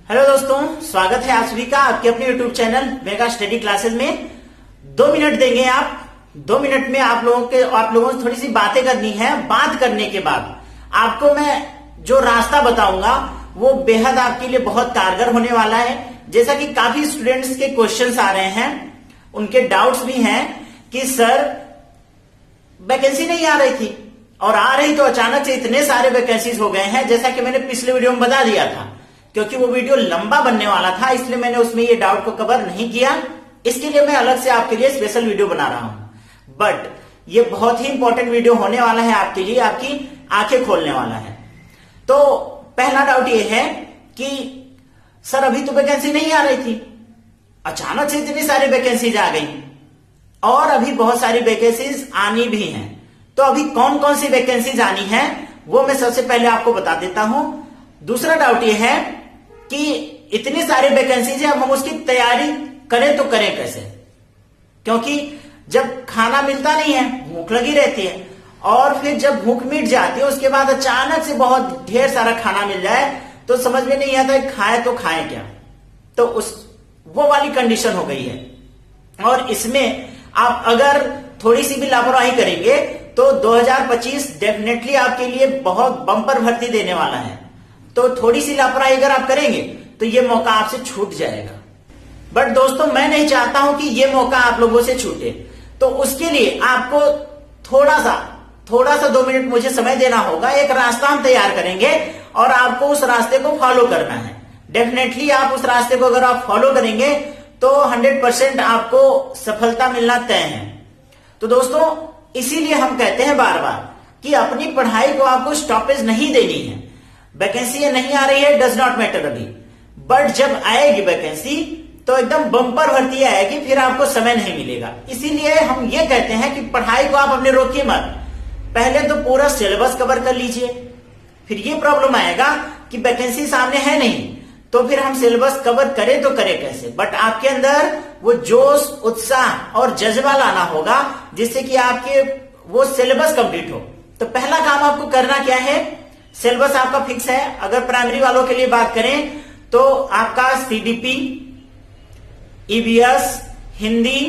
Hello दोस्तों, स्वागत है आप सभी का आपके अपने YouTube channel mega study classes में। 2 मिनट देंगे आप। 2 मिनट में आप लोगों से थोड़ी सी बातें करनी है। बात करने के बाद आपको मैं जो रास्ता बताऊंगा वो बेहद आपके लिए बहुत कारगर होने वाला है। जैसा कि काफी स्टूडेंट्स के क्वेश्चंस आ रहे हैं, उनके डाउट्स भी हैं कि सर वैकेंसी नहीं आ रही थी और आ रही तो अचानक से इतने सारे वैकेंसीज हो गए हैं। जैसा कि मैंने पिछले वीडियो में बता दिया था, क्योंकि वो वीडियो लंबा बनने वाला था इसलिए मैंने उसमें ये डाउट को कवर नहीं किया। इसके लिए मैं अलग से आपके लिए स्पेशल वीडियो बना रहा हूं। बट ये बहुत ही इंपॉर्टेंट वीडियो होने वाला है आपके लिए, आपकी आंखें खोलने वाला है। तो पहला डाउट ये है कि सर अभी तो वैकेंसी नहीं आ रही थी, अचानक से इतनी सारी वैकेंसीज आ गई और अभी बहुत सारी वैकेंसीज आनी भी हैं। तो अभी कौन कौन सी वैकेंसीज आनी है वो मैं सबसे पहले आपको बता देता हूं। दूसरा डाउट ये है कि इतनी सारी वैकेंसीज है, अब हम उसकी तैयारी करें तो करें कैसे, क्योंकि जब खाना मिलता नहीं है भूख लगी रहती है और फिर जब भूख मिट जाती है उसके बाद अचानक से बहुत ढेर सारा खाना मिल जाए तो समझ में नहीं आता खाए तो खाएं क्या। तो वो वाली कंडीशन हो गई है और इसमें आप अगर थोड़ी सी भी लापरवाही करेंगे तो 2025 डेफिनेटली आपके लिए बहुत बम्पर भर्ती देने वाला है। तो थोड़ी सी लापरवाही अगर आप करेंगे तो ये मौका आपसे छूट जाएगा। बट दोस्तों मैं नहीं चाहता हूं कि ये मौका आप लोगों से छूटे, तो उसके लिए आपको थोड़ा सा 2 मिनट मुझे समय देना होगा। एक रास्ता हम तैयार करेंगे और आपको उस रास्ते को फॉलो करना है। डेफिनेटली आप उस रास्ते को अगर आप फॉलो करेंगे तो 100% आपको सफलता मिलना तय है। तो दोस्तों इसीलिए हम कहते हैं बार बार कि अपनी पढ़ाई को आपको स्टॉपेज नहीं देनी है। वैकेंसी नहीं आ रही है डज नॉट मैटर अभी, बट जब आएगी वैकेंसी तो एकदम बम्पर भर्ती आएगी, फिर आपको समय नहीं मिलेगा। इसीलिए हम ये कहते हैं कि पढ़ाई को आप अपने रोकिए मत, पहले तो पूरा सिलेबस कवर कर लीजिए। फिर ये प्रॉब्लम आएगा कि वैकेंसी सामने है नहीं तो फिर हम सिलेबस कवर करें तो करें कैसे। बट आपके अंदर वो जोश, उत्साह और जज्बा लाना होगा जिससे कि आपके वो सिलेबस कंप्लीट हो। तो पहला काम आपको करना क्या है, सिलेबस आपका फिक्स है। अगर प्राइमरी वालों के लिए बात करें तो आपका सीडीपी, ईवीएस, हिंदी,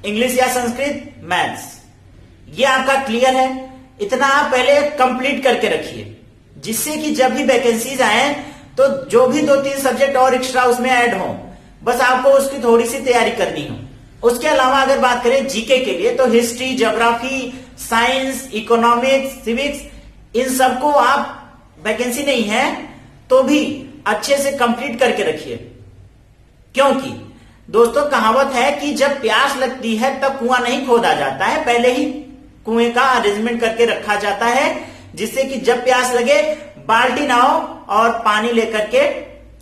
इंग्लिश या संस्कृत, मैथ्स, ये आपका क्लियर है। इतना आप पहले कंप्लीट करके रखिए जिससे कि जब भी वैकेंसीज आए तो जो भी 2-3 सब्जेक्ट और एक्स्ट्रा उसमें ऐड हो, बस आपको उसकी थोड़ी सी तैयारी करनी हो। उसके अलावा अगर बात करें जीके के लिए तो history, geography, science, economics, civics, इन सबको आप वैकेंसी नहीं है तो भी अच्छे से कंप्लीट करके रखिए। क्योंकि दोस्तों कहावत है कि जब प्यास लगती है तब कुआं नहीं खोदा जाता है, पहले ही कुएं का अरेंजमेंट करके रखा जाता है जिससे कि जब प्यास लगे बाल्टी लाओ और पानी लेकर के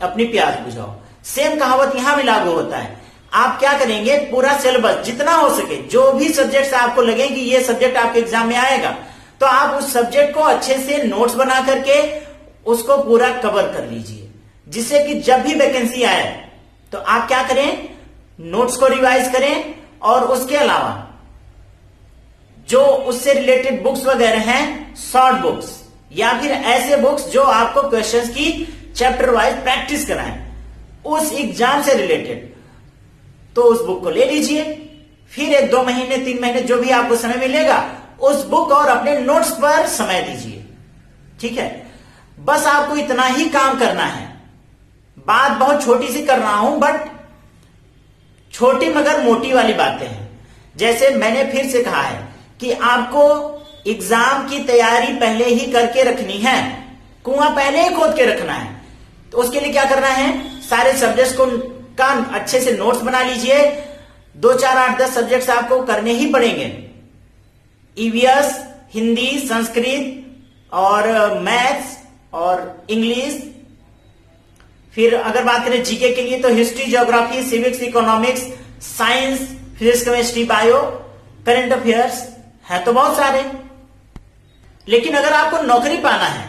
अपनी प्यास बुझाओ। सेम कहावत यहां भी लागू होता है। आप क्या करेंगे, पूरा सिलेबस जितना हो सके, जो भी सब्जेक्ट आपको लगे कि ये सब्जेक्ट आपके एग्जाम में आएगा, तो आप उस सब्जेक्ट को अच्छे से नोट्स बना करके उसको पूरा कवर कर लीजिए जिससे कि जब भी वैकेंसी आए तो आप क्या करें, नोट्स को रिवाइज करें और उसके अलावा जो उससे रिलेटेड बुक्स वगैरह हैं, शॉर्ट बुक्स या फिर ऐसे बुक्स जो आपको क्वेश्चंस की चैप्टर वाइज प्रैक्टिस कराएं उस एग्जाम से रिलेटेड, तो उस बुक को ले लीजिए। फिर 1-2 महीने 3 महीने जो भी आपको समय मिलेगा उस बुक और अपने नोट्स पर समय दीजिए। ठीक है, बस आपको इतना ही काम करना है। बात बहुत छोटी सी कर रहा हूं बट छोटी मगर मोटी वाली बातें हैं। जैसे मैंने फिर से कहा है कि आपको एग्जाम की तैयारी पहले ही करके रखनी है, कुआं पहले ही खोद के रखना है। तो उसके लिए क्या करना है, सारे सब्जेक्ट्स को का अच्छे से नोट्स बना लीजिए। 2, 4, 8, 10 सब्जेक्ट्स आपको करने ही पड़ेंगे। ईवीएस, हिंदी, संस्कृत और मैथ्स और इंग्लिश। फिर अगर बात करें जीके के लिए तो history, geography, civics, economics, science, physics, chemistry, bio, current affairs है तो बहुत सारे। लेकिन अगर आपको नौकरी पाना है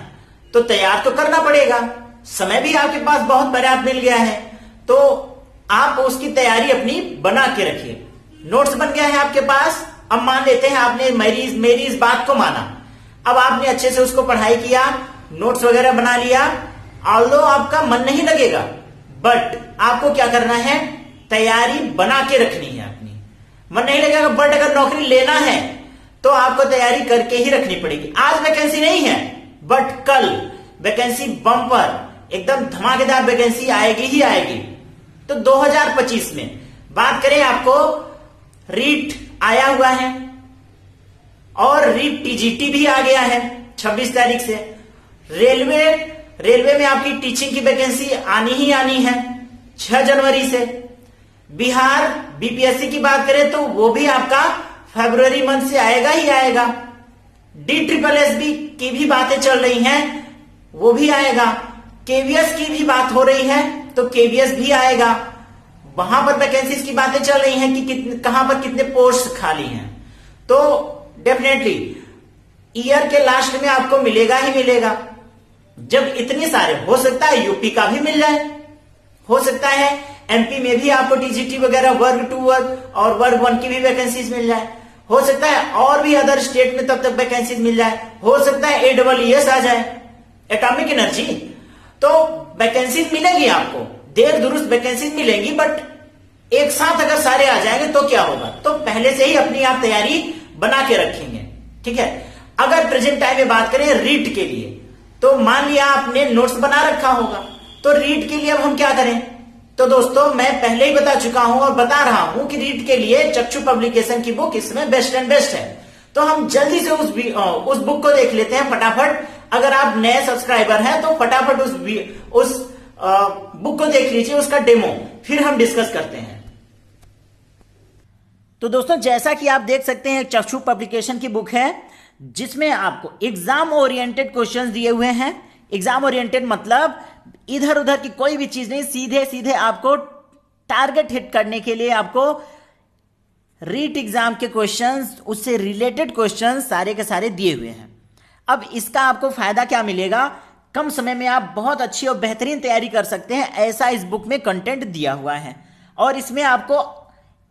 तो तैयार तो करना पड़ेगा। समय भी आपके पास बहुत पर्याप्त मिल गया है तो आप उसकी तैयारी अपनी बना के रखिए। नोट्स बन गया है आपके पास। अब मान लेते हैं आपने मेरी इस बात को माना, अब आपने अच्छे से उसको पढ़ाई किया, नोट्स वगैरह बना लिया। ऑल्दो आपका मन नहीं लगेगा बट आपको क्या करना है, तैयारी बना के रखनी है अपनी। मन नहीं लगेगा, बट अगर नौकरी लेना है तो आपको तैयारी करके ही रखनी पड़ेगी। आज वैकेंसी नहीं है, बट कल वैकेंसी बम्पर, एकदम धमाकेदार वैकेंसी आएगी ही आएगी। तो 2025 में बात करें, आपको रीट आया हुआ है और रीट टीजीटी भी आ गया है 26 तारीख से। रेलवे में आपकी टीचिंग की वैकेंसी आनी ही आनी है 6 जनवरी से। बिहार बीपीएससी की बात करें तो वो भी आपका फरवरी मंथ से आएगा ही आएगा। DSSS की भी बातें चल रही हैं, वो भी आएगा। केवीएस की भी बात हो रही है तो केवीएस भी आएगा। वहां पर वैकेंसीज की बातें चल रही हैं कि कहां पर कितने पोस्ट खाली हैं। तो डेफिनेटली ईयर के लास्ट में आपको मिलेगा ही मिलेगा। जब इतने सारे, हो सकता है यूपी का भी मिल जाए, हो सकता है एमपी में भी आपको टीजीटी वगैरह वर्ग 2 वर्ग और वर्ग 1 की भी वैकेंसीज मिल जाए, हो सकता है और भी अदर स्टेट में तब तक वैकेंसीज मिल जाए, हो सकता है AEES आ जाए, एटॉमिक एनर्जी। तो वैकेंसीज मिलेगी आपको, देर दुरुस्त वैकेंसीज मिलेंगी, बट एक साथ अगर सारे आ जाएंगे तो क्या होगा। तो पहले से ही अपनी आप तैयारी बना के रखेंगे, ठीक है। अगर प्रेजेंट टाइम में बात करें रीट के लिए, तो मान लिया आपने नोट्स बना रखा होगा, तो रीट के लिए अब हम क्या करें। तो दोस्तों मैं पहले ही बता चुका हूं और बता रहा हूं कि रीट के लिए चक्षु पब्लिकेशन की बुक इसमें बेस्ट एंड बेस्ट है। तो हम जल्दी से उस बुक को देख लेते हैं फटाफट। अगर आप नए सब्सक्राइबर हैं तो फटाफट उस बुक को देख लीजिए, उसका डेमो, फिर हम डिस्कस करते हैं। तो दोस्तों जैसा कि आप देख सकते हैं, चक्षु पब्लिकेशन की बुक है जिसमें आपको एग्जाम ओरिएंटेड क्वेश्चंस दिए हुए हैं। एग्जाम ओरिएंटेड मतलब इधर उधर की कोई भी चीज नहीं, सीधे सीधे आपको टारगेट हिट करने के लिए आपको रीट एग्जाम के क्वेश्चंस, उससे रिलेटेड क्वेश्चंस सारे के सारे दिए हुए हैं। अब इसका आपको फायदा क्या मिलेगा, कम समय में आप बहुत अच्छी और बेहतरीन तैयारी कर सकते हैं, ऐसा इस बुक में कंटेंट दिया हुआ है। और इसमें आपको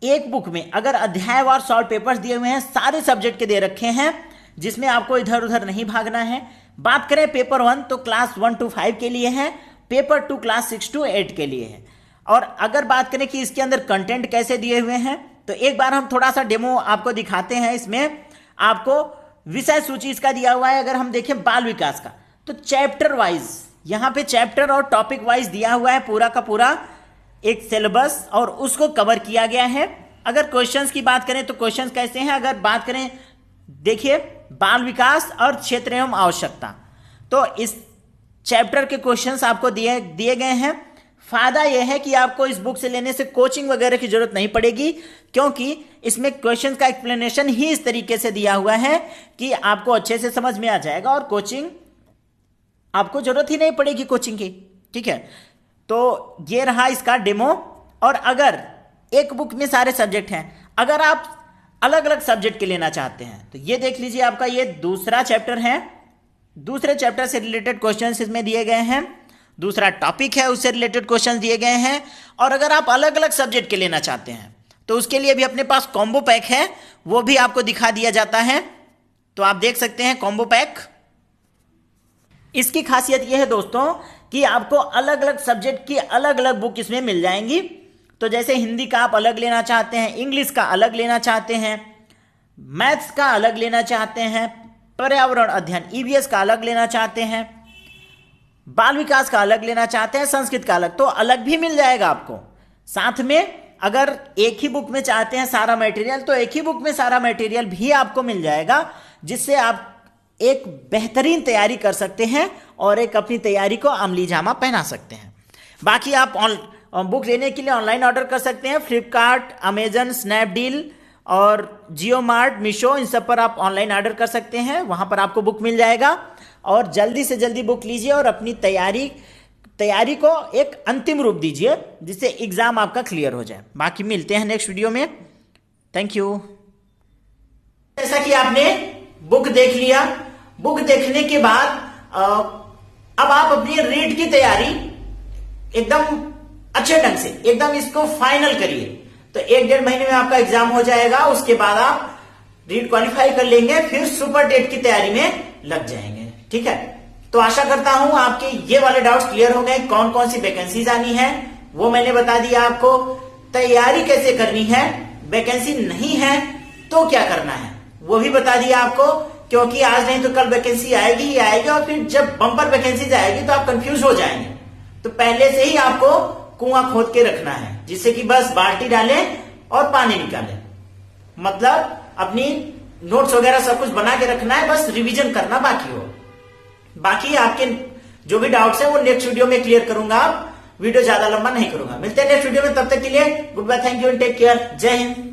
एक बुक में अगर अध्यायवार सॉल्व पेपर्स दिए हुए हैं, सारे सब्जेक्ट के दे रखे हैं, जिसमें आपको इधर उधर नहीं भागना है। बात करें पेपर 1 तो क्लास 1 to 5 के लिए है, पेपर 2 क्लास 6 to 8 के लिए है। और अगर बात करें कि इसके अंदर कंटेंट कैसे दिए हुए हैं, तो एक बार हम थोड़ा सा डेमो आपको दिखाते हैं। इसमें आपको विषय सूची इसका दिया हुआ है। अगर हम देखें बाल विकास का, तो चैप्टर वाइज यहां पे चैप्टर और टॉपिक वाइज दिया हुआ है, पूरा का पूरा एक सिलेबस, और उसको कवर किया गया है। अगर क्वेश्चंस की बात करें तो क्वेश्चंस कैसे हैं, अगर बात करें, देखिए बाल विकास और क्षेत्र एवं आवश्यकता, तो इस चैप्टर के क्वेश्चंस आपको दिए गए हैं। फायदा यह है कि आपको इस बुक से लेने से कोचिंग वगैरह की जरूरत नहीं पड़ेगी, क्योंकि इसमें क्वेश्चंस का एक्सप्लेनेशन ही इस तरीके से दिया हुआ है कि आपको अच्छे से समझ में आ जाएगा, और कोचिंग आपको जरूरत ही नहीं पड़ेगी कोचिंग की, ठीक है। तो ये रहा इसका डेमो। और अगर एक बुक में सारे सब्जेक्ट हैं, अगर आप अलग अलग सब्जेक्ट के लेना चाहते हैं, तो ये देख लीजिए, आपका ये दूसरा चैप्टर है, दूसरे चैप्टर से रिलेटेड क्वेश्चंस इसमें दिए गए हैं, दूसरा टॉपिक है उससे रिलेटेड क्वेश्चंस दिए गए हैं। और अगर आप अलग अलग सब्जेक्ट के लेना चाहते हैं तो उसके लिए भी अपने पास कॉम्बो पैक है, वो भी आपको दिखा दिया जाता है। तो आप देख सकते हैं कॉम्बो पैक। इसकी खासियत यह है दोस्तों कि आपको अलग अलग सब्जेक्ट की अलग अलग बुक इसमें मिल जाएंगी। तो जैसे हिंदी का आप अलग लेना चाहते हैं, इंग्लिश का अलग लेना चाहते हैं, मैथ्स का अलग लेना चाहते हैं, पर्यावरण अध्ययन EVS का अलग लेना चाहते हैं, बाल विकास का अलग लेना चाहते हैं, संस्कृत का अलग, तो अलग भी मिल जाएगा आपको। साथ में अगर एक ही बुक में चाहते हैं सारा मटेरियल, तो एक ही बुक में सारा मटेरियल भी आपको मिल जाएगा, जिससे आप एक बेहतरीन तैयारी कर सकते हैं और एक अपनी तैयारी को अमली जामा पहना सकते हैं। बाकी आप बुक लेने के लिए ऑनलाइन ऑर्डर कर सकते हैं, फ्लिपकार्ट, अमेजन, स्नैपडील और जियो मार्ट, मीशो, इन सब पर आप ऑनलाइन ऑर्डर कर सकते हैं, वहां पर आपको बुक मिल जाएगा। और जल्दी से जल्दी बुक लीजिए और अपनी तैयारी को एक अंतिम रूप दीजिए, जिससे एग्जाम आपका क्लियर हो जाए। बाकी मिलते हैं नेक्स्ट वीडियो में। Thank you. जैसा कि आपने बुक देख लिया, बुक देखने के बाद अब आप अपनी रीट की तैयारी एकदम अच्छे ढंग से एकदम इसको फाइनल करिए। तो 1-1.5 महीने में आपका एग्जाम हो जाएगा, उसके बाद आप रीट क्वालिफाई कर लेंगे, फिर सुपर टेट की तैयारी में लग जाएंगे, ठीक है। तो आशा करता हूं आपके ये वाले डाउट्स क्लियर हो गए, कौन कौन सी वैकेंसीज आनी है, वो मैंने बता दिया आपको। तैयारी कैसे करनी है, वैकेंसी नहीं है तो क्या करना है वो भी बता दिया आपको, क्योंकि आज नहीं तो कल वैकेंसी आएगी ही आएगी, और फिर जब बम्पर वैकेंसी आएगी तो आप कंफ्यूज हो जाएंगे। तो पहले से ही आपको कुआं खोद के रखना है, जिससे कि बस बाल्टी डालें और पानी निकालें। मतलब अपनी नोट्स वगैरह सब कुछ बना के रखना है, बस रिवीजन करना बाकी हो। बाकी आपके जो भी डाउट्स है वो नेक्स्ट वीडियो में क्लियर करूंगा। वीडियो ज्यादा लंबा नहीं करूंगा। मिलते हैं नेक्स्ट वीडियो में, तब तक के लिए goodbye, thank you and take care. जय हिंद।